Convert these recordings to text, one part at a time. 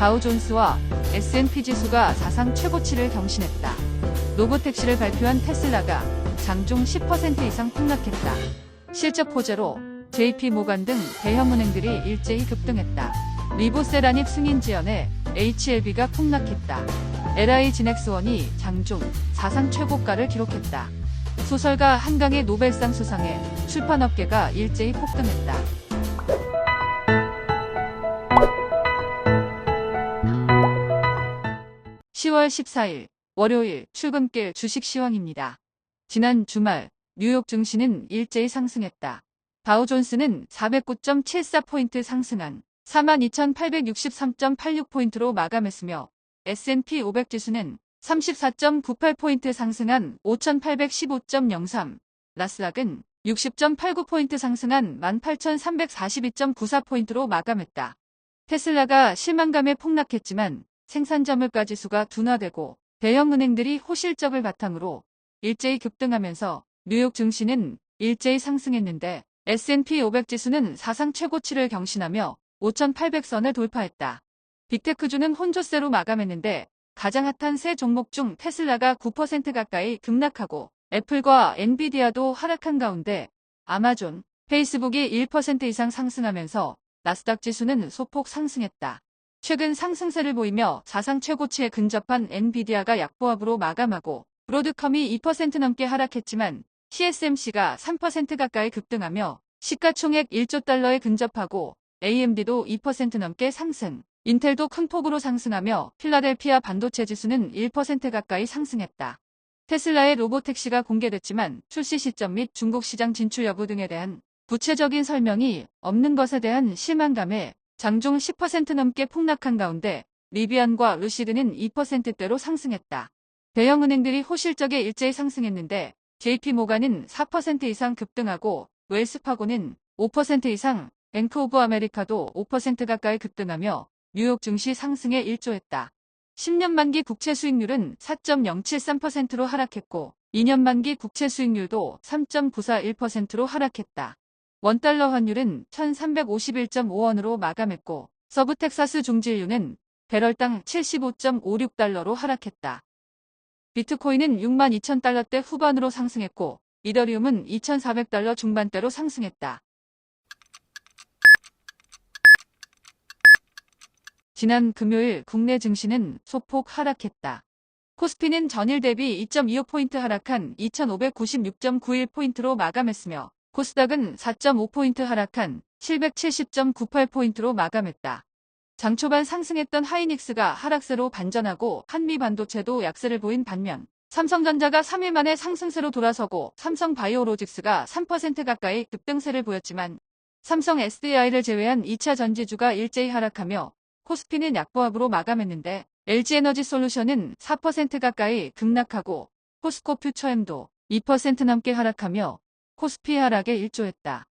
다우존스와 S&P 지수가 사상 최고치를 경신했다. 로보택시를 발표한 테슬라가 장중 10% 이상 폭락했다. 실적 호재로 JP모간 등 대형은행들이 일제히 급등했다. 리보세라닙 승인 지연에 HLB가 폭락했다. LI진엑스원이 장중 사상 최고가를 기록했다. 소설가 한강의 노벨상 수상에 출판업계가 일제히 폭등했다. 10월 14일 월요일 출근길 주식 시황입니다. 지난 주말 뉴욕 증시는 일제히 상승했다. 다우존스는 409.74포인트 상승한 42,863.86포인트로 마감했으며 S&P 500 지수는 34.98포인트 상승한 5,815.03, 나스닥은 60.89포인트 상승한 18,342.94포인트로 마감했다. 테슬라가 실망감에 폭락했지만 생산자물가 지수가 둔화되고 대형은행들이 호실적을 바탕으로 일제히 급등하면서 뉴욕 증시는 일제히 상승했는데 S&P 500 지수는 사상 최고치를 경신하며 5,800선을 돌파했다. 빅테크주는 혼조세로 마감했는데 가장 핫한 세 종목 중 테슬라가 9% 가까이 급락하고 애플과 엔비디아도 하락한 가운데 아마존, 페이스북이 1% 이상 상승하면서 나스닥 지수는 소폭 상승했다. 최근 상승세를 보이며 사상 최고치에 근접한 엔비디아가 약보합으로 마감하고 브로드컴이 2% 넘게 하락했지만 TSMC가 3% 가까이 급등하며 시가총액 1조 달러에 근접하고 AMD도 2% 넘게 상승, 인텔도 큰 폭으로 상승하며 필라델피아 반도체 지수는 1% 가까이 상승했다. 테슬라의 로보택시가 공개됐지만 출시 시점 및 중국 시장 진출 여부 등에 대한 구체적인 설명이 없는 것에 대한 실망감에 장중 10% 넘게 폭락한 가운데 리비안과 루시드는 2%대로 상승했다. 대형은행들이 호실적에 일제히 상승했는데 JP모간은 4% 이상 급등하고 웰스파고는 5% 이상, 뱅크 오브 아메리카도 5% 가까이 급등하며 뉴욕 증시 상승에 일조했다. 10년 만기 국채 수익률은 4.073%로 하락했고 2년 만기 국채 수익률도 3.941%로 하락했다. 원달러 환율은 1351.5원으로 마감했고 서부텍사스 종질유는 배럴당 75.56달러로 하락했다. 비트코인은 62,000달러대 후반으로 상승했고 이더리움은 2,400달러 중반대로 상승했다. 지난 금요일 국내 증시는 소폭 하락했다. 코스피는 전일 대비 2.25포인트 하락한 2,596.91포인트로 마감했으며 코스닥은 4.5포인트 하락한 770.98포인트로 마감했다. 장 초반 상승했던 하이닉스가 하락세로 반전하고 한미반도체도 약세를 보인 반면 삼성전자가 3일 만에 상승세로 돌아서고 삼성바이오로직스가 3% 가까이 급등세를 보였지만 삼성 SDI를 제외한 2차 전지주가 일제히 하락하며 코스피는 약보합으로 마감했는데 LG에너지솔루션은 4% 가까이 급락하고 포스코 퓨처엠도 2% 넘게 하락하며 코스피 하락에 일조했다.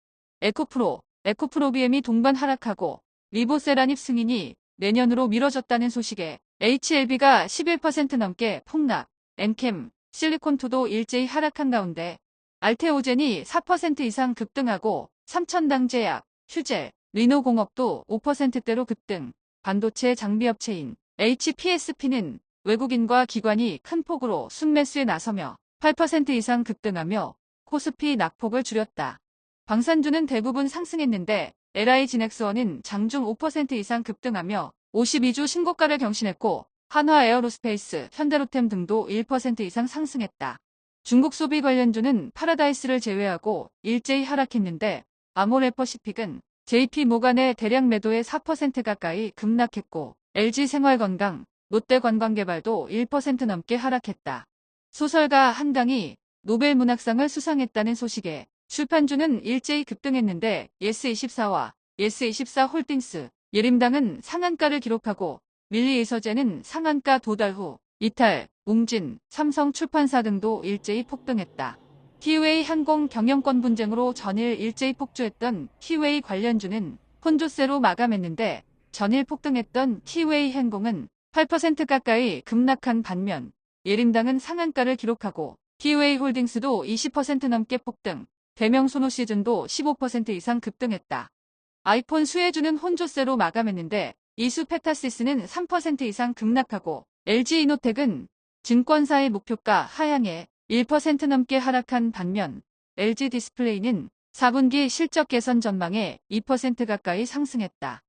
에코프로비엠이 동반 하락하고 리보세라닙 승인이 내년으로 미뤄졌다는 소식에 HLB가 11% 넘게 폭락, 엔캠, 실리콘투도 일제히 하락한 가운데 알테오젠이 4% 이상 급등하고 삼천당제약, 휴젤, 리노공업도 5%대로 급등, 반도체 장비업체인 HPSP는 외국인과 기관이 큰 폭으로 순매수에 나서며 8% 이상 급등하며 코스피 낙폭을 줄였다. 방산주는 대부분 상승했는데 LI진엑스원은 장중 5% 이상 급등하며 52주 신고가를 경신했고 한화에어로스페이스, 현대로템 등도 1% 이상 상승했다. 중국 소비 관련주는 파라다이스를 제외하고 일제히 하락했는데 아모레퍼시픽은 JP모간의 대량 매도에 4% 가까이 급락했고 LG생활건강, 롯데관광개발도 1% 넘게 하락했다. 소설가 한강이 노벨문학상을 수상했다는 소식에 출판주는 일제히 급등했는데 예스24와 예스24홀딩스, 예림당은 상한가를 기록하고 밀리에서제는 상한가 도달 후 이탈, 웅진, 삼성 출판사 등도 일제히 폭등했다. 티웨이 항공 경영권 분쟁으로 전일 일제히 폭주했던 티웨이 관련주는 혼조세로 마감했는데 전일 폭등했던 티웨이 항공은 8% 가까이 급락한 반면 예림당은 상한가를 기록하고 티웨이 홀딩스도 20% 넘게 폭등, 대명 소노시즌도 15% 이상 급등했다. 아이폰 수혜주는 혼조세로 마감했는데 이수페타시스는 3% 이상 급락하고 LG이노텍은 증권사의 목표가 하향해 1% 넘게 하락한 반면 LG디스플레이는 4분기 실적 개선 전망에 2% 가까이 상승했다.